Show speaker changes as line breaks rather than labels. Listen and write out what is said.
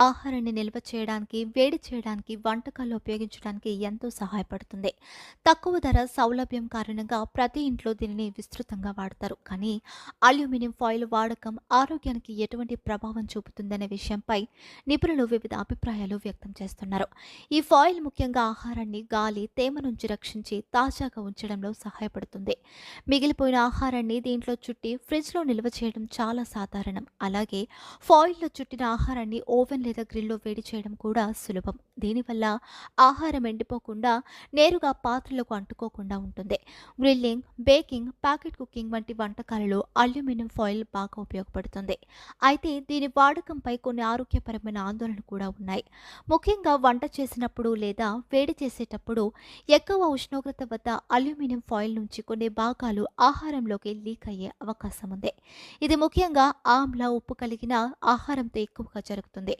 ఆహారాన్ని నిల్వ చేయడానికి, వేడి చేయడానికి, వంటకాల్లో ఉపయోగించడానికి ఎంతో సహాయపడుతుంది. తక్కువ ధర, సౌలభ్యం కారణంగా ప్రతి ఇంట్లో దీనిని విస్తృతంగా వాడతారు. కానీ అల్యూమినియం ఫాయిల్ వాడకం ఆరోగ్యానికి ఎటువంటి ప్రభావం చూపుతుందనే విషయంపై నిపుణులు వివిధ అభిప్రాయాలు వ్యక్తం చేస్తున్నారు. ఈ ఫాయిల్ ముఖ్యంగా ఆహారాన్ని గాలి, తేమ నుంచి రక్షించి తాజాగా ఉంచడంలో సహాయపడుతుంది. మిగిలిపోయిన ఆహారాన్ని దీంట్లో చుట్టి ఫ్రిడ్జ్లో నిల్వ చేయడం చాలా సాధారణం. అలాగే ఫాయిల్‌లో చుట్టిన ఆహారాన్ని ఓవెన్ లేదా గ్రిల్‌లో వేడి చేయడం కూడా సులభం. దీనివల్ల ఆహారం ఎండిపోకుండా నేరుగా పాత్రలకు అంటుకోకుండా ఉంటుంది. గ్రిల్లింగ్, బేకింగ్, ప్యాకెట్ కుకింగ్ వంటి వంటకాలలో అల్యూమినియం ఫాయిల్ బాగా ఉపయోగపడుతుంది. అయితే దీని వాడకంపై కొన్ని ఆరోగ్యపరమైన ఆందోళనలు కూడా ఉన్నాయి. ముఖ్యంగా వంట చేసినప్పుడు లేదా వేడి చేసేటప్పుడు ఎక్కువ ఉష్ణోగ్రత వద్ద అల్యూమినియం ఫాయిల్ నుంచి కొన్ని భాగాలు ఆహారంలోకి లీక్ అయ్యే అవకాశం ఉంది. ఇది ముఖ్యంగా ఆమ్ల, ఉప్పు కలిగిన ఆహారంతో ఎక్కువగా జరుగుతుంది.